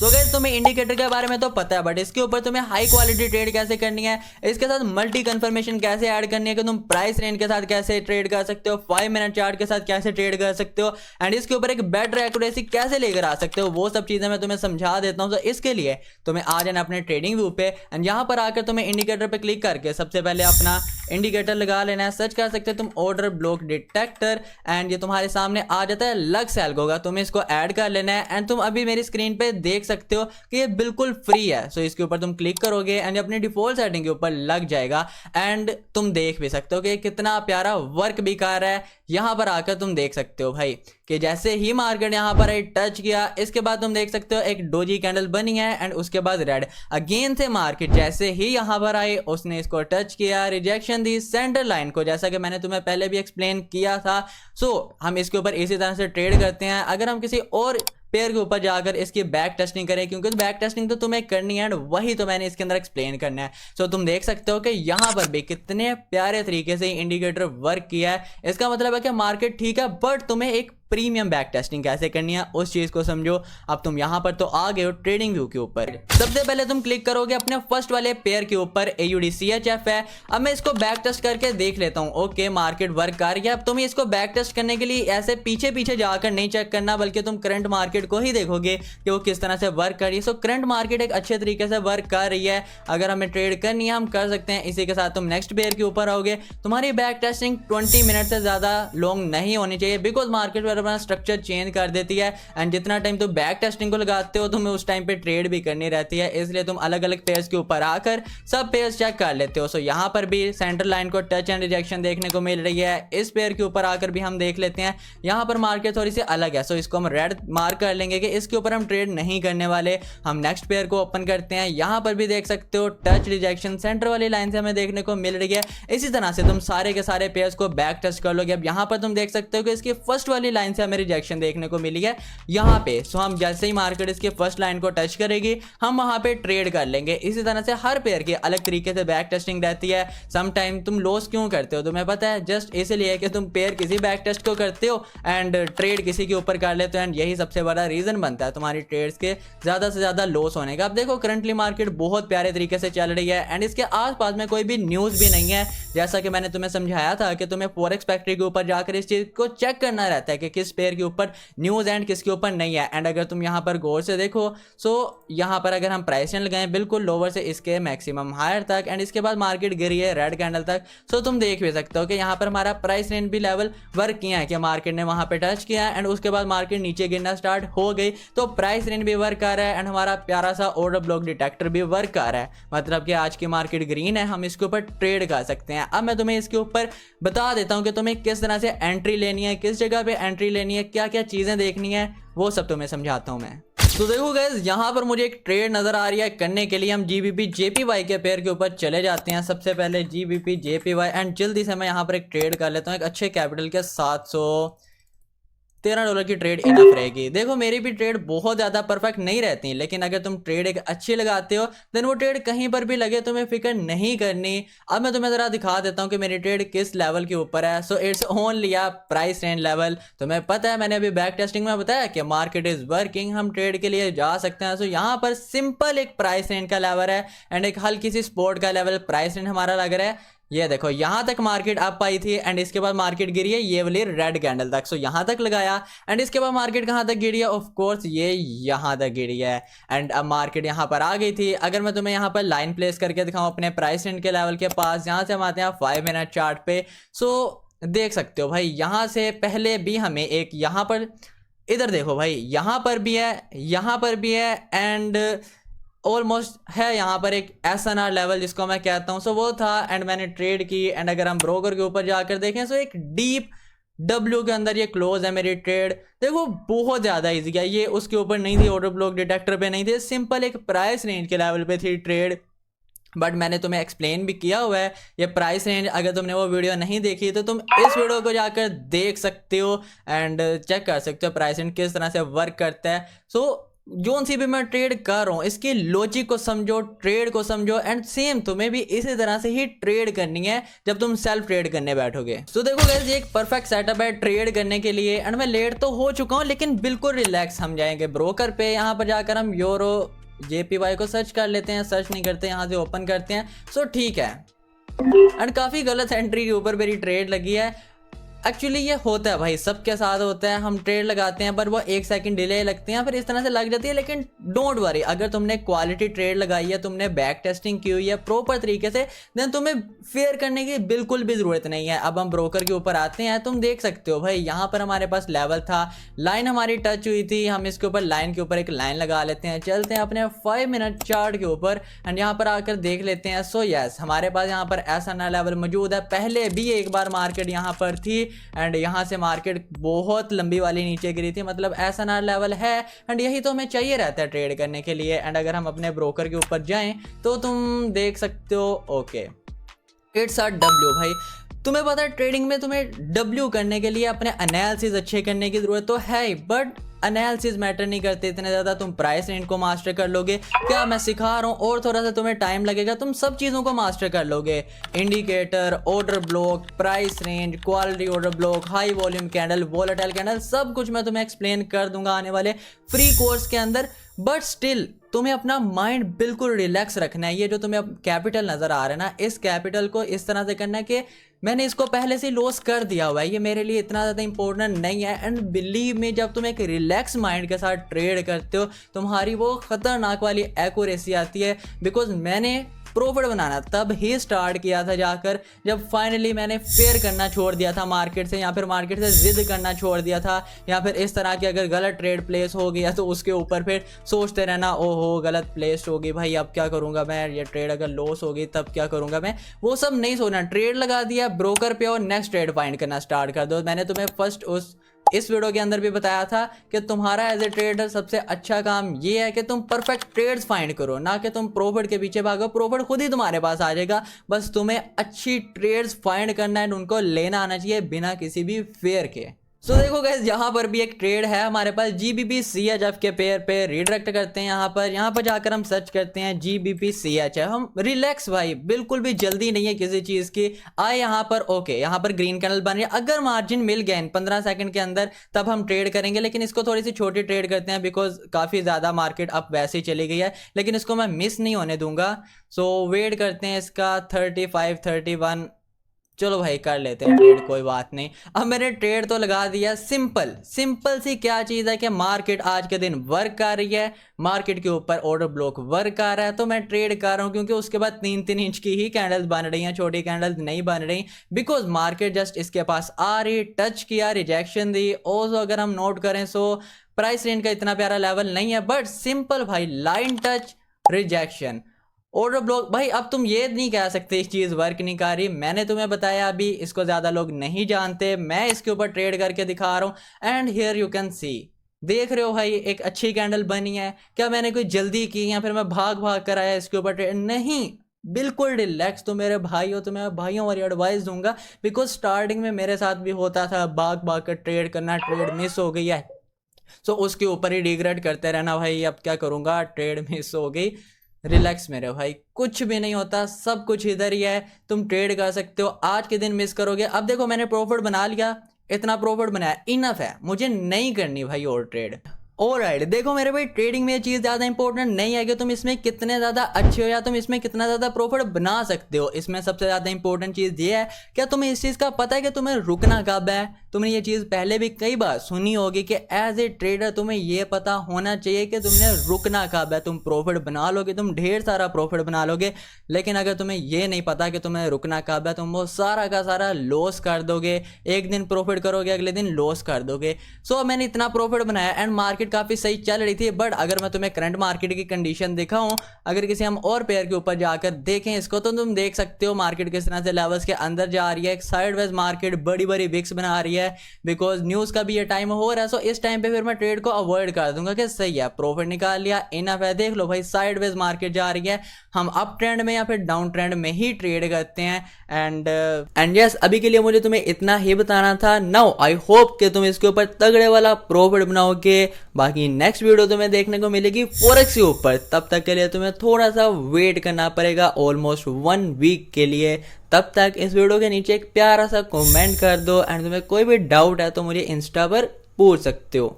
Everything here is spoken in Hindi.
सो गाइस तुम्हें इंडिकेटर के बारे में तो पता है, बट इसके ऊपर तुम्हें हाई क्वालिटी ट्रेड कैसे करनी है, इसके साथ मल्टी कंफर्मेशन कैसे ऐड करनी है कि तुम प्राइस रेंज के साथ कैसे ट्रेड कर सकते हो, 5 मिनट चार्ट के साथ कैसे ट्रेड कर सकते हो, एंड इसके ऊपर एक बेटर एक्यूरेसी कैसे लेकर आ सकते हो, वो सब चीजें मैं तुम्हें समझा देता हूं। तो इसके लिए तुम्हें आ जाना अपने ट्रेडिंग व्यू पे एंड यहाँ पर आकर तुम्हें इंडिकेटर पे क्लिक करके सबसे पहले अपना इंडिकेटर लगा लेना है। सर्च कर सकते हो तुम ऑर्डर ब्लॉक डिटेक्टर एंड ये तुम्हारे सामने आ जाता है लक्स एल्गो का, तुम्हें इसको ऐड कर लेना है एंड तुम अभी मेरी स्क्रीन पे देख सकते हो कि ये बिल्कुल फ्री है। सो इसके ऊपर तुम क्लिक करोगे एंड अपने डिफॉल्ट सेटिंग के ऊपर लग जाएगा एंड तुम देख भी सकते हो कि कितना प्यारा वर्क भी कर रहा है। यहां पर आकर तुम देख सकते हो भाई कि जैसे ही मार्केट यहां पर टच किया, इसके बाद तुम देख सकते हो एक डोजी कैंडल बनी है एंड उसके बाद रेड अगेन से मार्केट जैसे ही यहां पर आई उसने इसको टच किया, रिजेक्शन दी सेंटर लाइन को, जैसा कि मैंने तुम्हें पहले भी एक्सप्लेन किया था। सो हम इसके ऊपर इसी तरह से ट्रेड करते हैं। अगर हम किसी और पेयर के ऊपर जाकर इसकी बैक टेस्टिंग करें, क्योंकि बैक टेस्टिंग तो तुम्हें करनी है एंड वही तो मैंने इसके अंदर एक्सप्लेन करना है। सो तुम देख सकते हो कि यहाँ पर भी कितने प्यारे तरीके से इंडिकेटर वर्क किया है। इसका मतलब है कि मार्केट ठीक है, बट तुम्हें एक प्रीमियम बैक टेस्टिंग कैसे करनी है उस चीज को समझो। अब तुम यहां पर तो आ गए हो ट्रेडिंग व्यू के ऊपर। सबसे पहले तुम क्लिक करोगे अपने फर्स्ट वाले पेयर के ऊपर, AUDCHF है। अब मैं इसको बैक टेस्ट करके देख लेता हूं। ओके मार्केट वर्क कर रही है। अब तुम्हें इसको बैक टेस्ट करने के लिए ऐसे पीछे पीछे जाकर नहीं चेक करना, बल्कि तुम करंट मार्केट को ही देखोगे कि वो किस तरह से वर्क कर रही है। सो करंट मार्केट एक अच्छे तरीके से वर्क कर रही है। अगर हमें ट्रेड करनी है हम कर सकते हैं। इसी के साथ तुम नेक्स्ट पेयर के ऊपर आओगे। तुम्हारी बैक टेस्टिंग 20 मिनट से ज्यादा लॉन्ग नहीं होनी चाहिए, बिकॉज मार्केट अपना स्ट्रक्चर चेंज कर देती है एंड जितना टाइम तुम बैक टेस्टिंग को लगाते हो तुम्हें उस टाइम पे ट्रेड भी करनी रहती है। इसलिए तुम अलग अलग पेयर्स के ऊपर आकर सब पेयर्स चेक कर लेते हो। सो यहाँ पर भी सेंटर लाइन को टच एंड रिजेक्शन देखने को मिल रही है। इस पेयर के ऊपर आकर भी हम देख लेते हैं। यहाँ पर मार्केट थोड़ी सी अलग है, सो इसको हम रेड मार्क कर लेंगे कि इसके ऊपर हम ट्रेड नहीं करने वाले। हम नेक्स्ट पेयर को ओपन करते हैं। यहाँ पर भी देख सकते हो टच रिजेक्शन सेंटर वाली लाइन से हमें देखने को मिल रही है। इसी तरह से तुम सारे के सारे पेयर्स को बैक टेस्ट कर लोगे। अब यहाँ पर तुम देख सकते हो कि इसकी फर्स्ट वाली लाइन से हमें रिजेक्शन देखने को मिली है यहाँ पे। सो हम जैसे ही मार्केट इसके फर्स्ट लाइन को टच करेगी हम वहां पे ट्रेड कर लेंगे। इसी तरह से हर पेयर की अलग तरीके से बैक टेस्टिंग रहती है। सम टाइम तुम लॉस क्यों करते हो तुम्हें पता है, जस्ट इसलिए कि तुम पेयर किसी बैक टेस्ट को करते हो एंड ट्रेड किसी के ऊपर कर लेते हो एंड यही सबसे बड़ा रीजन बनता है तुम्हारी ट्रेड्स के ज्यादा से ज्यादा लॉस होने का। अब देखो करंटली मार्केट बहुत प्यारे तरीके से चल रही है एंड इसके आसपास में कोई भी न्यूज भी नहीं है। जैसा कि मैंने तुम्हें समझाया था कि तुम्हें फॉरेक्स फैक्ट्री के ऊपर जाकर इस चीज को चेक करना रहता है कि किस पेयर के ऊपर न्यूज एंड किसके ऊपर नहीं है। एंड अगर तुम यहाँ पर गौर से देखो सो यहाँ पर अगर हम प्राइस रेंज लगाएं बिल्कुल लोअर से इसके मैक्सिमम हायर तक एंड इसके बाद मार्केट गिरी है रेड कैंडल तक। सो तुम देख भी सकते हो कि यहाँ पर हमारा प्राइस रेंज भी लेवल वर्क किया है कि मार्केट ने वहां पे टच किया एंड उसके बाद मार्केट नीचे गिरना स्टार्ट हो गई। तो प्राइस रेंज भी वर्क कर रहा है एंड हमारा प्यारा सा ऑर्डर ब्लॉक डिटेक्टर भी वर्क कर रहा है। मतलब कि आज की मार्केट ग्रीन है, हम इसके ऊपर ट्रेड कर सकते हैं। अब मैं तुम्हें इसके ऊपर बता देता हूँ कि तुम्हें किस तरह से एंट्री लेनी है, किस जगह पे एंट्री लेनी है, क्या क्या चीजें देखनी है, वो सब तुम्हें समझाता हूं मैं। तो देखो गाइस यहाँ पर मुझे एक ट्रेड नजर आ रही है। करने के लिए हम GBP JPY के पेयर के ऊपर चले जाते हैं। सबसे पहले GBP JPY एंड जल्दी से मैं यहाँ पर एक ट्रेड कर लेता हूँ एक अच्छे कैपिटल के $713 की ट्रेड इनफ रहेगी। देखो मेरी भी ट्रेड बहुत ज़्यादा परफेक्ट नहीं रहती, लेकिन अगर तुम ट्रेड एक अच्छी लगाते हो देन वो ट्रेड कहीं पर भी लगे तुम्हें फिक्र नहीं करनी। अब मैं तुम्हें ज़रा दिखा देता हूँ कि मेरी ट्रेड किस लेवल के ऊपर है। So it's only a price range level. तुम्हें पता है मैंने अभी बैक टेस्टिंग में बताया कि मार्केट इज वर्किंग, हम ट्रेड के लिए जा सकते हैं। सो यहाँ पर सिंपल एक प्राइस रेंज का लेवल है एंड एक हल्की सी स्पोर्ट का लेवल प्राइस रेंज हमारा लग रहा है। ये देखो यहाँ तक मार्केट अप आई थी एंड इसके बाद मार्केट गिरी है ये वाली रेड कैंडल तक। सो यहाँ तक लगाया एंड इसके बाद मार्केट कहाँ तक गिरी है, ऑफ कोर्स ये यहाँ तक गिरी है एंड अब मार्केट यहाँ पर आ गई थी। अगर मैं तुम्हें यहाँ पर लाइन प्लेस करके दिखाऊं अपने प्राइस रेंज के लेवल के पास, यहाँ से हम आते हैं 5 मिनट चार्ट पे। सो देख सकते हो भाई यहाँ से पहले भी हमें एक यहाँ पर, इधर देखो भाई यहाँ पर भी है, यहाँ पर भी है एंड ऑलमोस्ट है यहाँ पर एक SNR लेवल जिसको मैं कहता हूँ। सो वो था एंड मैंने ट्रेड की एंड अगर हम ब्रोकर के ऊपर जाकर देखें सो एक डीप W के अंदर ये क्लोज है मेरी ट्रेड। देखो बहुत ज़्यादा इजी है ये, उसके ऊपर नहीं थी, ऑर्डर ब्लॉक डिटेक्टर पे नहीं थे, सिंपल एक प्राइस रेंज के लेवल पे थी ट्रेड। बट मैंने तुम्हें एक्सप्लेन भी किया हुआ है ये प्राइस रेंज। अगर तुमने वो वीडियो नहीं देखी तो तुम इस वीडियो को जाकर देख सकते हो एंड चेक कर सकते हो प्राइस रेंज किस तरह से वर्क करता है। सो जोन सी भी मैं ट्रेड कर रहा हूँ इसकी लॉजिक को समझो, ट्रेड को समझो, एंड सेम तुम्हें भी इसी तरह से ही ट्रेड करनी है जब तुम सेल्फ ट्रेड करने बैठोगे। तो देखो गाइस ये एक परफेक्ट सेटअप है ट्रेड करने के लिए। एंड मैं लेट तो हो चुका हूँ लेकिन बिल्कुल रिलैक्स हम जाएंगे ब्रोकर पे। यहाँ पर जाकर हम यूरो JPY को सर्च कर लेते हैं, सर्च नहीं करते, यहाँ से ओपन करते हैं। सो ठीक है, एंड काफ़ी गलत एंट्री के ऊपर मेरी ट्रेड लगी है। एक्चुअली ये होता है भाई, सबके साथ होता है, हम ट्रेड लगाते हैं पर वो 1 सेकंड डिले लगते हैं, फिर इस तरह से लग जाती है। लेकिन डोंट वरी, अगर तुमने क्वालिटी ट्रेड लगाई है, तुमने बैक टेस्टिंग की हुई है प्रॉपर तरीके से, देन तुम्हें फेयर करने की बिल्कुल भी ज़रूरत नहीं है। अब हम ब्रोकर के ऊपर आते हैं। तुम देख सकते हो भाई यहाँ पर हमारे पास लेवल था, लाइन हमारी टच हुई थी, हम इसके ऊपर लाइन के ऊपर एक लाइन लगा लेते हैं। चलते हैं अपने 5 मिनट चार्ट के ऊपर एंड यहाँ पर आकर देख लेते हैं। सो यस, हमारे पास यहाँ पर ऐसा नया लेवल मौजूद है। पहले भी एक बार मार्केट यहाँ पर थी एंड यहाँ से मार्केट बहुत लंबी वाली नीचे गिरी थी, मतलब ऐसा नया लेवल है एंड यही तो हमें चाहिए रहता है ट्रेड करने के लिए। एंड अगर हम अपने ब्रोकर के ऊपर जाएं तो तुम देख सकते हो, ओके इट्स अ W। भाई तुम्हें पता है ट्रेडिंग में तुम्हें W करने के लिए अपने एनालिसिस अच्छे करने की जरूरत तो है, बट एनालिसिस मैटर नहीं करते इतने ज़्यादा। तुम प्राइस रेंज को मास्टर कर लोगे, क्या मैं सिखा रहा हूँ, और थोड़ा सा तुम्हें टाइम लगेगा, तुम सब चीज़ों को मास्टर कर लोगे। Indicator, order block, price range, quality order block, high volume candle, volatile candle, सब कुछ मैं तुम्हें एक्सप्लेन कर दूंगा आने वाले फ्री कोर्स के अंदर। बट स्टिल तुम्हें अपना माइंड बिल्कुल रिलैक्स रखना है। ये जो तुम्हें अब कैपिटल नज़र आ रहा है ना, इस कैपिटल को इस तरह से करना है कि मैंने इसको पहले से लॉस कर दिया हुआ है, ये मेरे लिए इतना ज़्यादा इंपॉर्टेंट नहीं है। एंड बिलीव में जब तुम एक रिलैक्स माइंड के साथ ट्रेड करते हो, तुम्हारी वो ख़तरनाक वाली एक्यूरेसी आती है। बिकॉज मैंने प्रॉफिट बनाना तब ही स्टार्ट किया था जाकर जब फाइनली मैंने फेयर करना छोड़ दिया था मार्केट से, या फिर मार्केट से जिद करना छोड़ दिया था, या फिर इस तरह की अगर गलत ट्रेड प्लेस हो गया तो उसके ऊपर फिर सोचते रहना, ओहो गलत प्लेस होगी भाई, अब क्या करूंगा मैं, ये ट्रेड अगर लॉस होगी तब क्या करूंगा मैं, वो सब नहीं सोचना। ट्रेड लगा दिया ब्रोकर पे और नेक्स्ट ट्रेड फाइंड करना स्टार्ट कर दो। मैंने तुम्हें फर्स्ट इस वीडियो के अंदर भी बताया था कि तुम्हारा एज ए ट्रेडर सबसे अच्छा काम ये है कि तुम परफेक्ट ट्रेड्स फाइंड करो, ना कि तुम प्रॉफिट के पीछे भागो। प्रॉफिट खुद ही तुम्हारे पास आ जाएगा, बस तुम्हें अच्छी ट्रेड्स फाइंड करना है, उनको लेना आना चाहिए बिना किसी भी फेयर के। सो देखो गाइस यहाँ पर भी एक ट्रेड है हमारे पास GBP CHF के पेयर पे। रिडायरेक्ट करते हैं यहाँ पर जाकर हम सर्च करते हैं GBP CHF। हम रिलैक्स भाई, बिल्कुल भी जल्दी नहीं है किसी चीज़ की। आए यहाँ पर, ओके यहाँ पर ग्रीन कैंडल बन रही है, अगर मार्जिन मिल गया इन 15 सेकंड के अंदर तब हम ट्रेड करेंगे। लेकिन इसको थोड़ी सी छोटी ट्रेड करते हैं बिकॉज काफ़ी ज़्यादा मार्केट अप वैसे ही चली गई है, लेकिन इसको मैं मिस नहीं होने दूंगा। सो वेट करते हैं इसका 35, 31, चलो भाई कर लेते हैं ट्रेड, कोई बात नहीं। अब मैंने ट्रेड तो लगा दिया। सिंपल सी क्या चीज़ है कि मार्केट आज के दिन वर्क कर रही है, मार्केट के ऊपर ऑर्डर ब्लॉक वर्क कर रहा है, तो मैं ट्रेड कर रहा हूँ क्योंकि उसके बाद 3-3 इंच की ही कैंडल्स बन रही हैं, छोटी कैंडल्स नहीं बन रही, बिकॉज मार्केट जस्ट इसके पास आ रही, टच किया, रिजेक्शन दी। और अगर हम नोट करें सो प्राइस रेंज का इतना प्यारा लेवल नहीं है, बट सिंपल भाई line touch rejection order block. भाई अब तुम ये नहीं कह सकते इस चीज़ वर्क नहीं कर रही, मैंने तुम्हें बताया, अभी इसको ज़्यादा लोग नहीं जानते, मैं इसके ऊपर ट्रेड करके दिखा रहा हूँ। And here you can see, देख रहे हो भाई एक अच्छी कैंडल बनी है। क्या मैंने कोई जल्दी की या फिर मैं भाग कर आया इसके ऊपर ट्रेड? नहीं, बिल्कुल रिलैक्स। तो मेरे भाई हो, तो मैं भाइयों वाली एडवाइस दूंगा, बिकॉज स्टार्टिंग में मेरे साथ भी होता था, भाग कर ट्रेड करना, ट्रेड मिस हो गई है सो उसके ऊपर ही रिग्रेट करते रहना, भाई अब क्या करूँगा, ट्रेड मिस हो गई। रिलैक्स मेरे भाई, कुछ भी नहीं होता, सब कुछ इधर ही है, तुम ट्रेड कर सकते हो। आज के दिन मिस करोगे, अब देखो मैंने प्रॉफिट बना लिया, इतना प्रॉफिट बनाया, इनफ है, मुझे नहीं करनी भाई और ट्रेड। ऑलराइट, देखो मेरे भाई ट्रेडिंग में ये चीज़ ज़्यादा इंपॉर्टेंट नहीं है कि तुम इसमें कितने ज़्यादा अच्छे हो या तुम इसमें कितना ज़्यादा प्रॉफिट बना सकते हो। इसमें सबसे ज़्यादा इंपॉर्टेंट चीज़ ये है क्या तुम्हें इस चीज़ का पता है कि तुम्हें रुकना कब है। तुमने ये चीज़ पहले भी कई बार सुनी होगी कि एज ए ट्रेडर तुम्हें ये पता होना चाहिए कि तुमने रुकना कब है। तुम प्रॉफिट बना लोगे, तुम ढेर सारा प्रॉफिट बना लोगे, लेकिन अगर तुम्हें ये नहीं पता कि तुम्हें रुकना कब है, तुम वो सारा का सारा लॉस कर दोगे। एक दिन प्रॉफिट करोगे, अगले दिन लॉस कर दोगे। सो मैंने इतना प्रॉफिट बनाया एंड मार्केट काफ़ी सही चल रही थी, बट अगर मैं तुम्हें करंट मार्केट की कंडीशन दिखाऊं, अगर किसी हम और पेयर के ऊपर जाकर देखें इसको, तो तुम देख सकते हो मार्केट किस तरह से लेवल्स के अंदर जा रही है। एक साइडवेज मार्केट बड़ी बड़ी विक्स बना रही है, बिकॉज न्यूज़ का भी ये टाइम हो रहा है। सो इस टाइम पे फिर मैं ट्रेड को अवॉइड कर दूंगा कि सही है, प्रॉफिट निकाल लिया, इनफ है। देख लो भाई साइडवेज मार्केट जा रही है, हम अप ट्रेंड में या फिर डाउन ट्रेंड में ही ट्रेड करते हैं। एंड यस, अभी के लिए मुझे तुम्हें इतना ही बताना था। नाउ आई होप कि तुम इसके ऊपर तगड़े वाला प्रॉफिट बनाओगे। बाकी नेक्स्ट वीडियो तुम्हें देखने को मिलेगी फॉरेक्स के ऊपर। तब तक के लिए तुम्हें थोड़ा सा वेट करना पड़ेगा, ऑलमोस्ट 1 वीक के लिए। तब तक इस वीडियो के नीचे एक प्यारा सा कमेंट कर दो, एंड तुम्हें कोई भी डाउट है तो मुझे इंस्टा पर पूछ सकते हो।